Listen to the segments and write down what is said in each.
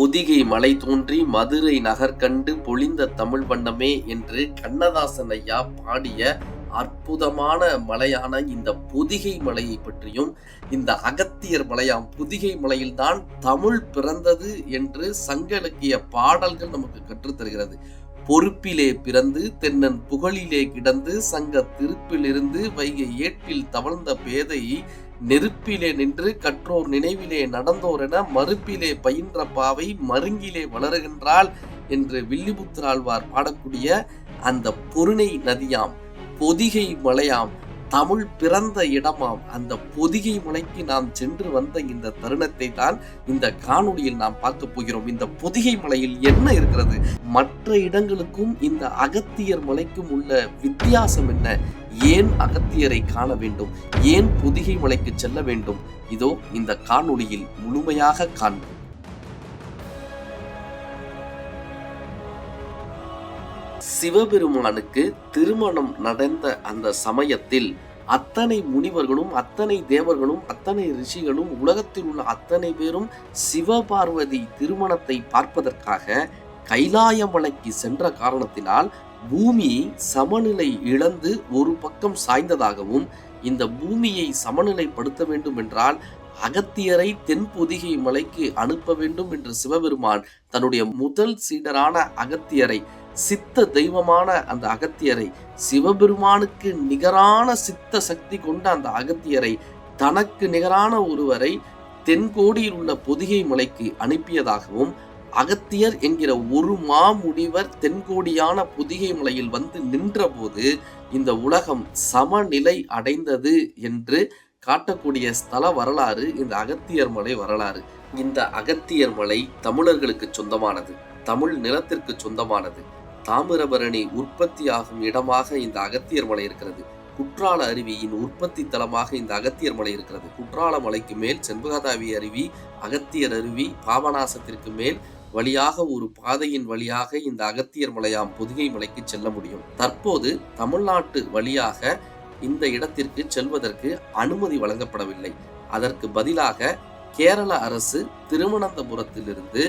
பொதிகை மலை தோன்றி மதுரை நகர் கண்டு பொழிந்த தமிழ் வண்ணமே என்று கண்ணதாசன் ஐயா பாடிய அற்புதமான மலையான இந்த பொதிகை மலையை பற்றியும், இந்த அகத்தியர் மலையாம் பொதிகை மலையில்தான் தமிழ் பிறந்தது என்று சங்க இலக்கிய பாடல்கள் நமக்கு கற்றுத்தருகிறது. பொறுப்பிலே பிறந்து தென்னன் புகழிலே கிடந்து சங்க திருப்பிலிருந்து வைகை ஏட்டில் தவழ்ந்த பேதை நெருப்பிலே நின்று கற்றோர் நினைவிலே நடந்தோர் என மறுப்பிலே பயின்ற பாவை மருங்கிலே வளருகின்றாள் என்று வில்லிபுத்திராழ்வார் பாடக்கூடிய அந்த பொருணை நதியாம் பொதிகை மலையாம் தமிழ் பிறந்த இடமாம் அந்த பொதிகை மலைக்கு நாம் சென்று வந்த இந்த தருணத்தை தான் இந்த காணொளியில் நாம் பார்க்க போகிறோம். இந்த பொதிகை மலையில் என்ன இருக்கிறது, மற்ற இடங்களுக்கும் இந்த அகத்தியர் மலைக்கும் உள்ள வித்தியாசம் என்ன, ஏன் அகத்தியரை காண வேண்டும், ஏன் பொதிகை மலைக்கு செல்ல வேண்டும், இதோ இந்த காணொளியில் முழுமையாக காண்போம். சிவபெருமானுக்கு திருமணம் நடந்த அந்த சமயத்தில் அத்தனை முனிவர்களும் அத்தனை தேவர்களும் அத்தனை ரிஷிகளும் உலகத்தில் உள்ள அத்தனை பேரும் சிவபார்வதி திருமணத்தை பார்ப்பதற்காக கைலாயமலைக்கு சென்ற காரணத்தினால் பூமி சமநிலை இழந்து ஒரு பக்கம் சாய்ந்ததாகவும், இந்த பூமியை சமநிலைப்படுத்த வேண்டும் என்றால் அகத்தியரை தென்பொதிகை மலைக்கு அனுப்ப வேண்டும் என்று சிவபெருமான் தன்னுடைய முதல் சீடரான அகத்தியரை, சித்த தெய்வமான அந்த அகத்தியரை, சிவபெருமானுக்கு நிகரான சித்த சக்தி கொண்ட அந்த அகத்தியரை, தனக்கு நிகரான ஒருவரை தென்கோடியில் உள்ள பொதிகை மலைக்கு அனுப்பியதாகவும், அகத்தியர் என்கிற ஒரு மாமுனிவர் தென்கோடியான பொதிகை மலையில் வந்து நின்றபோது இந்த உலகம் சமநிலை அடைந்தது என்று காட்டக்கூடிய ஸ்தல வரலாறு இந்த அகத்தியர் மலை வரலாறு. இந்த அகத்தியர் மலை தமிழர்களுக்கு சொந்தமானது, தமிழ் நிலத்திற்கு சொந்தமானது. தாமிரபரணி உற்பத்தி ஆகும் இடமாக இந்த அகத்தியர் மலை இருக்கிறது. குற்றால அருவியின் உற்பத்தி தலமாக இந்த அகத்தியர் மலை இருக்கிறது. குற்றால மலைக்கு மேல் செண்பகதாவி அருவி, அகத்தியர் அருவி, பாபநாசத்திற்கு மேல் வழியாக ஒரு பாதையின் வழியாக இந்த அகத்தியர் மலையாம் பொதிகை மலைக்கு செல்ல முடியும். தற்போது தமிழ்நாட்டு வழியாக இந்த இடத்திற்கு செல்வதற்கு அனுமதி வழங்கப்படவில்லை. அதற்கு பதிலாக கேரள அரசு திருவனந்தபுரத்திலிருந்து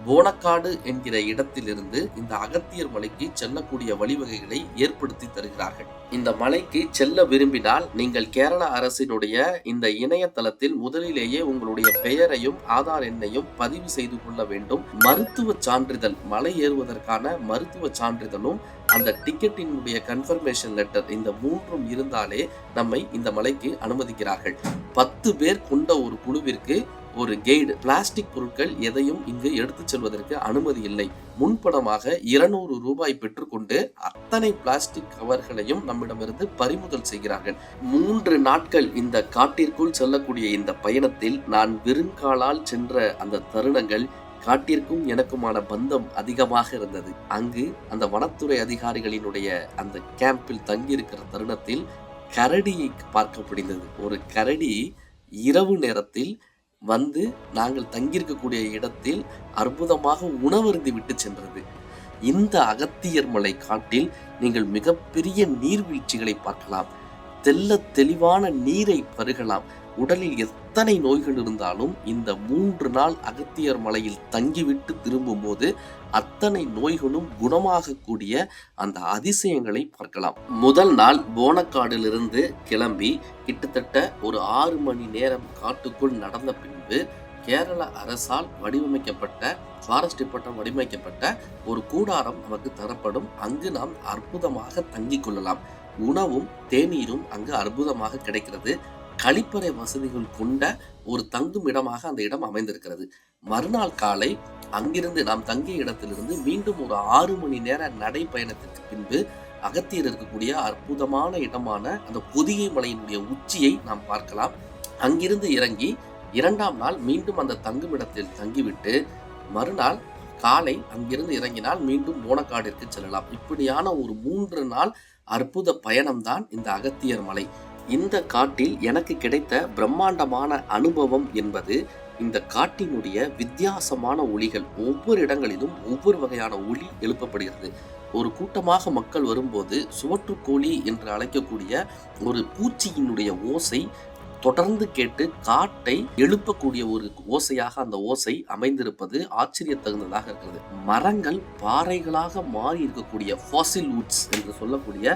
போனக்காடு என்கிற இடத்திலிருந்து இந்த அகத்தியர் மலைக்கு செல்லக்கூடிய வழிவகைகளை ஏற்படுத்தி தருகிறார்கள். இந்த மலைக்கு செல்ல விரும்பினால் நீங்கள் கேரள அரசினுடைய இந்த இணையதளத்தில் முதலிலேயே உங்களுடைய பெயரையும் ஆதார் எண்ணையும் பதிவு செய்து கொள்ள வேண்டும். மருத்துவ சான்றிதழ், மலை ஏறுவதற்கான மருத்துவ சான்றிதழும் அந்த டிக்கெட்டினுடைய கன்ஃபர்மேஷன் லெட்டர், இந்த மூன்றும் இருந்தாலே நம்மை இந்த மலைக்கு அனுமதிக்கிறார்கள். 10 பேர் கொண்ட ஒரு குழுவிற்கு ஒரு கைடு. பிளாஸ்டிக் பொருட்கள் எதையும் இங்கு எடுத்து செல்வதற்கு அனுமதி இல்லை. முன்பணமாக 200 ரூபாய் பெற்றுக்கொண்டு அத்தனை பிளாஸ்டிக் கவர்களையும் நம்மிடமிருந்து பறிமுதல் செய்கிறார்கள். 3 நாட்கள் இந்த காட்டிற்குள் செல்லக்கூடிய இந்த பயணத்தில் நான் வெறுங்காலால் சென்ற அந்த தருணங்கள் காட்டிற்கும் எனக்குமான பந்தம் அதிகமாக இருந்தது. அங்கு அந்த வனத்துறை அதிகாரிகளினுடைய அந்த கேம்பில் தங்கியிருக்கிற தருணத்தில் கரடியை பார்க்க முடிந்தது. ஒரு கரடி இரவு நேரத்தில் வந்து நாங்கள் தங்கியிருக்கக்கூடிய இடத்தில் அற்புதமாக உணவருந்தி விட்டு சென்றது. இந்த அகத்தியர் மலை காட்டில் நீங்கள் மிகப்பெரிய நீர்வீழ்ச்சிகளை பார்க்கலாம், தெல்ல தெளிவான நீரை பருகலாம். உடலில் எத்தனை நோய்கள் இருந்தாலும் இந்த 3 நாள் அகத்தியர் மலையில் தங்கிவிட்டு திரும்பும் போது அத்தனை நோய்களும் குணமாகக்கூடிய அந்த அதிசயங்களை பார்க்கலாம். முதல் நாள் போனக்காடிலிருந்து கிளம்பி கிட்டத்தட்ட ஒரு 6 மணி நேரம் காட்டுக்குள் நடந்த பின்பு கேரள அரசால் வடிவமைக்கப்பட்ட, ஃபாரஸ்ட் டிபார்ட்மெண்ட் வடிவமைக்கப்பட்ட ஒரு கூடாரம் நமக்கு தரப்படும். அங்கு நாம் அற்புதமாக தங்கிக் கொள்ளலாம். உணவும் தேநீரும் அங்கு அற்புதமாக கிடைக்கிறது. கழிப்பறை வசதிகள் கொண்ட ஒரு தங்கும் இடமாக அந்த இடம் அமைந்திருக்கிறது. மறுநாள் காலை அங்கிருந்து நாம் தங்கிய இடத்திலிருந்து மீண்டும் ஒரு 6 மணி நேர நடைப்பயணத்திற்கு பின்பு அகத்தியர் இருக்கக்கூடிய அற்புதமான இடமான அந்த பொதிகை மலையினுடைய உச்சியை நாம் பார்க்கலாம். அங்கிருந்து இறங்கி 2ஆம் நாள் மீண்டும் அந்த தங்கும் இடத்தில் தங்கிவிட்டு மறுநாள் காலை அங்கிருந்து இறங்கினால் மீண்டும் போனக்காடிற்கு செல்லலாம். இப்படியான ஒரு 3 நாள் அற்புத பயணம்தான் இந்த அகத்தியர் மலை. இந்த காட்டில் எனக்கு கிடைத்த பிரம்மாண்டமான அனுபவம் என்பது இந்த காட்டினுடைய வித்தியாசமான ஒலிகள். ஒவ்வொரு இடங்களிலும் ஒவ்வொரு வகையான ஒலி எழுப்பப்படுகிறது. ஒரு கூட்டமாக மக்கள் வரும்போது சுவற்றுக்கோழி என்று அழைக்கக்கூடிய ஒரு பூச்சியினுடைய ஓசை தொடர்ந்து கேட்டு காட்டை எழுப்பக்கூடிய ஒரு ஓசையாக அந்த ஓசை அமைந்திருப்பது ஆச்சரியத்தகுந்ததாக இருக்கிறது. மரங்கள் பாறைகளாக மாறி இருக்கக்கூடிய ஃபாசில் வுட்ஸ் என்று சொல்லக்கூடிய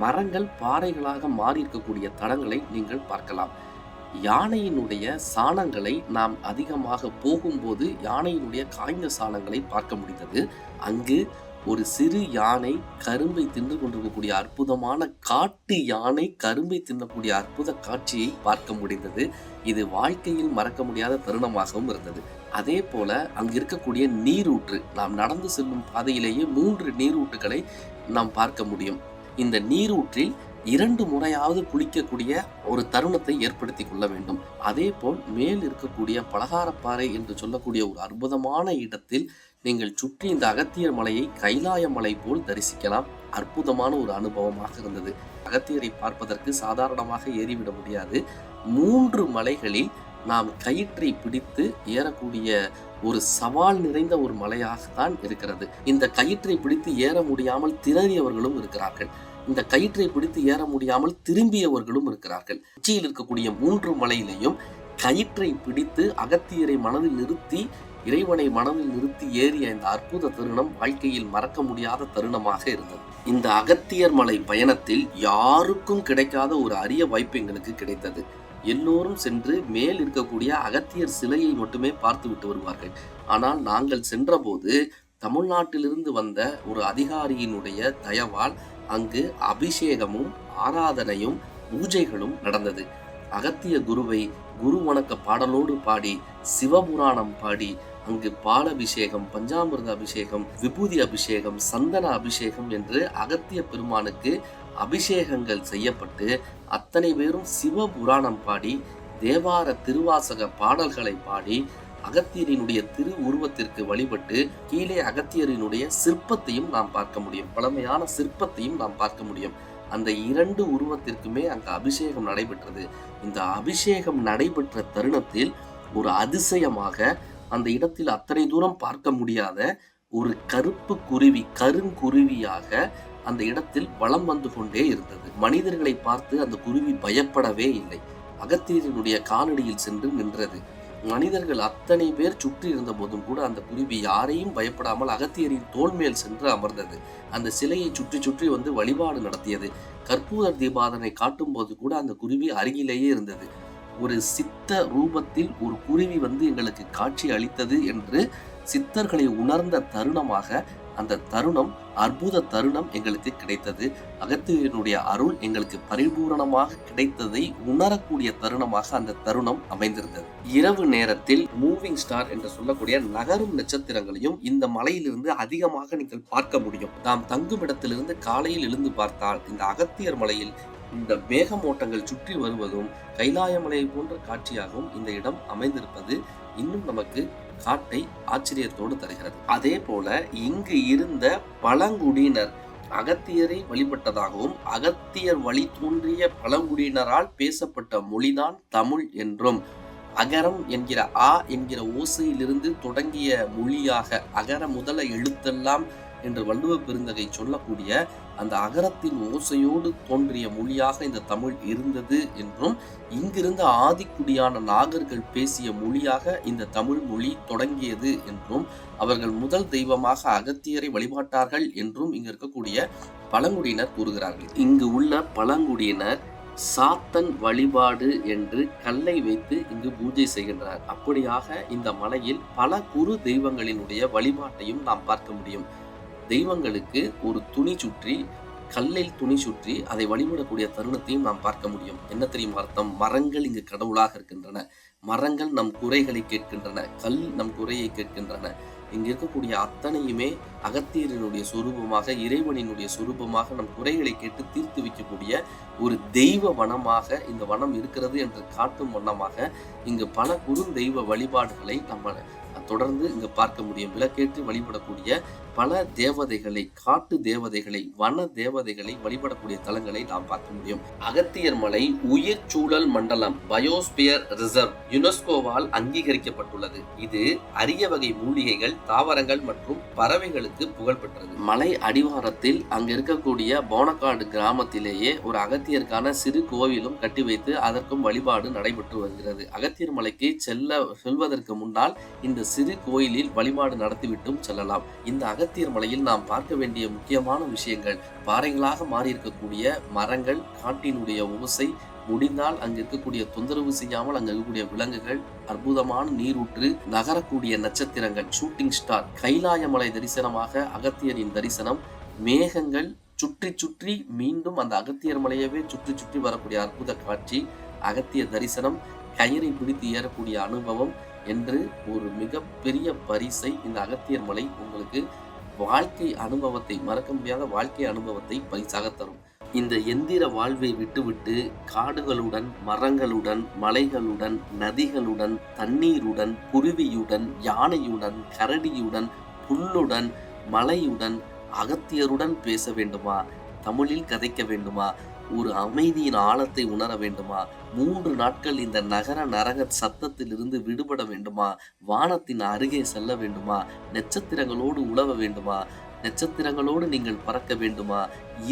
மரங்கள் பாறைகளாக மாறி இருக்கக்கூடிய தடங்களை நீங்கள் பார்க்கலாம். யானையினுடைய சாணங்களை நாம் அதிகமாக போகும்போது யானையினுடைய காய்ந்த சாணங்களை பார்க்க முடிந்தது. அங்கு ஒரு சிறு யானை கரும்பை தின்று கொண்டிருக்கக்கூடிய அற்புதமான காட்டு யானை கரும்பை தின்னக்கூடிய அற்புத காட்சியை பார்க்க முடிந்தது. இது வாழ்க்கையில் மறக்க முடியாத தருணமாகவும் இருந்தது. அதே போல அங்கு இருக்கக்கூடிய நீரூற்று, நாம் நடந்து செல்லும் பாதையிலேயே 3 நீரூற்றுகளை நாம் பார்க்க முடியும். இந்த நீரூற்றில் 2 முறையாவது குளிக்கக்கூடிய ஒரு தருணத்தை ஏற்படுத்தி கொள்ள வேண்டும். அதே போல் மேல் இருக்கக்கூடிய பலகாரப்பாறை என்று சொல்லக்கூடிய ஒரு அற்புதமான இடத்தில் நீங்கள் சுற்றி இந்த அகத்தியர் மலையை கைலாய மலை போல் தரிசிக்கலாம். அற்புதமான ஒரு அனுபவமாக இருந்தது. அகத்தியரை பார்ப்பதற்கு சாதாரணமாக ஏறிவிட முடியாது. 3 மலைகளில் நாம் கயிற்றை பிடித்து ஏறக்கூடிய ஒரு சவால் நிறைந்த ஒரு மலையாகத்தான் இருக்கிறது. இந்த கயிற்றை பிடித்து ஏற முடியாமல் திணறியவர்களும் இருக்கிறார்கள். இந்த கயிற்றை பிடித்து ஏற முடியாமல் திரும்பியவர்களும் இருக்கிறார்கள். உச்சியில் இருக்கக்கூடிய 3 மலையிலையும் கயிற்றை பிடித்து அகத்தியரை மனதில் நிறுத்தி, இறைவனை மனதில் நிறுத்தி ஏறிய இந்த அற்புத தருணம் வாழ்க்கையில் மறக்க முடியாத தருணமாக இருந்தது. இந்த அகத்தியர் மலை பயணத்தில் யாருக்கும் கிடைக்காத ஒரு அரிய வாய்ப்பு எங்களுக்கு கிடைத்தது. எல்லோரும் சென்று மேல் இருக்கக்கூடிய அகத்தியர் சிலையை மட்டுமே பார்த்து விட்டு வருவார்கள். ஆனால் நாங்கள் சென்றபோது தமிழ்நாட்டிலிருந்து வந்த ஒரு அதிகாரியினுடைய தயவால் அங்கு அபிஷேகமும் ஆராதனையும் பூஜைகளும் நடந்தது. அகத்திய குருவை குரு வணக்க பாடலோடு பாடி, சிவபுராணம் பாடி, அங்கு பாலபிஷேகம், பஞ்சாமிர்த அபிஷேகம், விபூதி அபிஷேகம், சந்தன அபிஷேகம் என்று அகத்திய பெருமானுக்கு அபிஷேகங்கள் செய்யப்பட்டு அத்தனை பேரும் சிவபுராணம் பாடி, தேவார திருவாசக பாடல்களை பாடி, அகத்தியரினுடைய திரு உருவத்திற்கு வழிபட்டு கீழே அகத்தியரினுடைய சிற்பத்தையும் நாம் பார்க்க முடியும். பழமையான சிற்பத்தையும் நாம் பார்க்க முடியும். அந்த 2 உருவத்திற்குமே அங்கு அபிஷேகம் நடைபெற்றது. இந்த அபிஷேகம் நடைபெற்ற தருணத்தில் ஒரு அதிசயமாக அந்த இடத்தில் அத்தனை தூரம் பார்க்க முடியாத ஒரு கருப்பு குருவி, கருங்குருவியாக அந்த இடத்தில் வலம் வந்து கொண்டே இருந்தது. மனிதர்களை பார்த்து அந்த குருவி பயப்படவே இல்லை. அகத்தியரினுடைய காலடியில் சென்று நின்றது. மனிதர்கள் அத்தனை பேர் சுற்றி இருந்த போதும் கூட அந்த குருவி யாரையும் பயப்படாமல் அகத்தியரின் தோள் மேல் சென்று அமர்ந்தது. அந்த சிலையை சுற்றி சுற்றி வந்து வழிபாடு நடத்தியது. கற்பூர தீபாதனை காட்டும் போது கூட அந்த குருவி அருகிலேயே இருந்தது. ஒரு சித்த ரூபத்தில் ஒரு குருவி வந்து எங்களுக்கு காட்சி அளித்தது என்று சித்தர்களை உணர்ந்த தருணமாக அந்த தருணம், அற்புத தருணம் எங்களுக்கு கிடைத்தது. அகத்தியனுடைய அருள் எங்களுக்கு பரிபூரணமாக கிடைத்ததை உணரக்கூடிய தருணமாக அந்த தருணம் அமைந்திருந்தது. இரவு நேரத்தில் மூவிங் ஸ்டார் என்று சொல்லக்கூடிய நகரும் நட்சத்திரங்களையும் இந்த மலையிலிருந்து அதிகமாக நீங்கள் பார்க்க முடியும். நாம் தங்கும் இடத்திலிருந்து காலையில் எழுந்து பார்த்தால் இந்த அகத்தியர் மலையில் இந்த மேகமூட்டங்கள் சுற்றி வருவதும் கைலாய மலை போன்ற காட்சியாகவும் இந்த இடம் அமைந்திருப்பது இன்னும் நமக்கு காட்டை ஆச்சரியத்தோடு தருகிறது. அதே போல இங்கு இருந்த பழங்குடியினர் அகத்தியரை வழிபட்டதாகவும் அகத்தியர் வழி தோன்றிய பழங்குடியினரால் பேசப்பட்ட மொழிதான் தமிழ் என்றும், அகரம் என்கிற ஆ என்கிற ஓசையிலிருந்து தொடங்கிய மொழியாக அகர முதல எழுத்தெல்லாம் என்று வள்ளுவ பெருந்தகை சொல்லக்கூடிய அந்த அகரத்தின் ஓசையோடு தோன்றிய மொழியாக இந்த தமிழ் இருந்தது என்றும், இங்கிருந்த ஆதிக்குடியான நாகர்கள் பேசிய மொழியாக இந்த தமிழ் மொழி தொடங்கியது என்றும், அவர்கள் முதல் தெய்வமாக அகத்தியரை வழிபாட்டார்கள் என்றும் இங்கு இருக்கக்கூடிய பழங்குடியினர் கூறுகிறார்கள். இங்கு உள்ள பழங்குடியினர் சாத்தன் வழிபாடு என்று கல்லை வைத்து இங்கு பூஜை செய்கின்றனர். அப்படியாக இந்த மலையில் பல குரு தெய்வங்களினுடைய வழிபாட்டையும் நாம் பார்க்க முடியும். தெய்வங்களுக்கு ஒரு துணி சுற்றி, கல்லில் துணி சுற்றி அதை வழிபடக்கூடிய தருணத்தையும் நாம் பார்க்க முடியும். என்ன தெரியும் அர்த்தம்? மரங்கள் இங்கு கடவுளாக இருக்கின்றன. மரங்கள் நம் குறைகளை கேட்கின்றன. கல் நம் குறையை கேட்கின்றன. இங்கு இருக்கக்கூடிய அத்தனையுமே அகத்தியரினுடைய சொரூபமாக, இறைவனினுடைய சொரூபமாக நம் குறைகளை கேட்டு தீர்த்து வைக்கக்கூடிய ஒரு தெய்வ வனமாக இந்த வனம் இருக்கிறது என்று காட்டும் வண்ணமாக இங்கு பல குறுந்தெய்வ வழிபாடுகளை நம்ம தொடர்ந்து இங்க பார்க்க முடியும். விளக்கேற்றி வழிபடக்கூடிய பல தேவதைகளை, காட்டு தேவதைகளை, வன தேவதைகளை வழிபடக்கூடிய தலங்களை நாம் பார்க்க முடியும். அகத்தியர் மலை உயிர் சூழல் மண்டலம் பயோஸ்பியர் ரிசர்வ் யுனெஸ்கோவால் அங்கீகரிக்கப்பட்டுள்ளது. இது அரிய வகை மூலிகைகள், தாவரங்கள் மற்றும் பறவைகளுக்கு புகழ்பெற்றது. மலை அடிவாரத்தில் அங்க இருக்கக்கூடிய போனக்காடு கிராமத்திலேயே ஒரு அகத்தியருக்கான சிறு கோவிலும் கட்டி வைத்து அதற்கும் வழிபாடு நடைபெற்று வருகிறது. அகத்தியர் மலைக்கு செல்வதற்கு முன்னால் இந்த சிறு கோயிலில் வழிபாடு நடத்திவிட்டும் செல்லலாம். இந்த அகத்தியர் மலையில் நாம் பார்க்க வேண்டிய முக்கியமான விஷயங்கள்: பாறைகளாக மாறி இருக்கக்கூடிய மரங்கள், காட்டினுடைய ஓசை, முடிந்தால் அங்கு இருக்கக்கூடிய தொந்தரவு செய்யாமல் அங்கு இருக்கக்கூடிய விலங்குகள், அற்புதமான நீரூற்று, நகரக்கூடிய நட்சத்திரங்கள், ஷூட்டிங் ஸ்டார், கைலாய மலை தரிசனமாக அகத்தியரின் தரிசனம், மேகங்கள் சுற்றி சுற்றி மீண்டும் அந்த அகத்தியர் மலையவே சுற்றி சுற்றி வரக்கூடிய அற்புத காட்சி, அகத்திய தரிசனம், கயிறை பிடித்து ஏறக்கூடிய அனுபவம் என்று ஒரு மிகப்பெரிய பரிசை இந்த அகத்தியர் மலை உங்களுக்கு வாழ்க்கை அனுபவத்தை, மறக்க முடியாத வாழ்க்கை அனுபவத்தை பரிசாக தரும். இந்த எந்திர வாழ்வை விட்டுவிட்டு காடுகளுடன், மரங்களுடன், மலைகளுடன், நதிகளுடன், தண்ணீருடன், குருவியுடன், யானையுடன், கரடியுடன், புல்லுடன், மலையுடன், அகத்தியருடன் பேச வேண்டுமா? தமிழில் கதைக்க வேண்டுமா? ஒரு அமைதியின் ஆழத்தை உணர வேண்டுமா? 3 நாட்கள் இந்த நகர நரக சத்தத்திலிருந்து விடுபட வேண்டுமா? வானத்தின் அருகே செல்ல வேண்டுமா? நட்சத்திரங்களோடு உலவ வேண்டுமா? நட்சத்திரங்களோடு நீங்கள் பறக்க வேண்டுமா?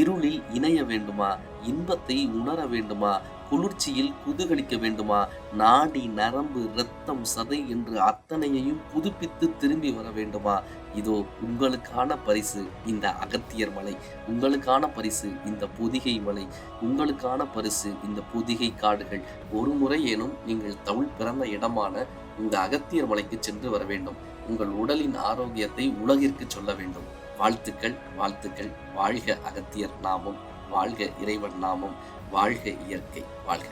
இருளில் இணைய வேண்டுமா? இன்பத்தை உணர வேண்டுமா? குளிர்ச்சியில் குதூகலிக்க வேண்டுமா? நாடி, நரம்பு, இரத்தம், சதை என்று அத்தனையையும் புதுப்பித்து திரும்பி வர வேண்டுமா? இதோ உங்களுக்கான பரிசு இந்த அகத்தியர் மலை, உங்களுக்கான பரிசு இந்த பொதிகை மலை, உங்களுக்கான பரிசு இந்த பொதிகை காடுகள். ஒரு முறை ஏனும் நீங்கள் தமிழ் பிறந்த இடமான இந்த அகத்தியர் மலைக்கு சென்று வர வேண்டும். உங்கள் உடலின் ஆரோக்கியத்தை உலகிற்கு சொல்ல வேண்டும். வாழ்த்துக்கள், வாழ்த்துக்கள். வாழ்க அகத்தியர் நாமம், வாழ்க இறைவன் நாமம், வாழ்க இயற்கை, வாழ்க.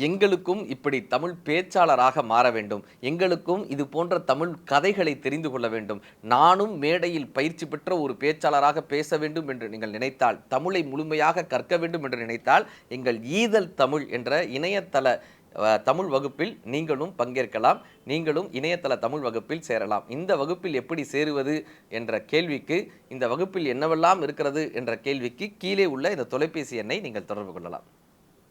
எங்களுக்கும் இப்படி தமிழ் பேச்சாளராக மாற வேண்டும், எங்களுக்கும் இது போன்ற தமிழ் கதைகளை தெரிந்து கொள்ள வேண்டும், நானும் மேடையில் பயிற்சி பெற்ற ஒரு பேச்சாளராக பேச வேண்டும் என்று நீங்கள் நினைத்தால், தமிழை முழுமையாக கற்க வேண்டும் என்று நினைத்தால், எங்கள் ஈதல் தமிழ் என்ற இணையதள தமிழ் வகுப்பில் நீங்களும் பங்கேற்கலாம். நீங்களும் இணையதள தமிழ் வகுப்பில் சேரலாம். இந்த வகுப்பில் எப்படி சேருவது என்ற கேள்விக்கு, இந்த வகுப்பில் என்னவெல்லாம் இருக்கிறது என்ற கேள்விக்கு கீழே உள்ள இந்த தொலைபேசி எண்ணை நீங்கள் தொடர்பு கொள்ளலாம்.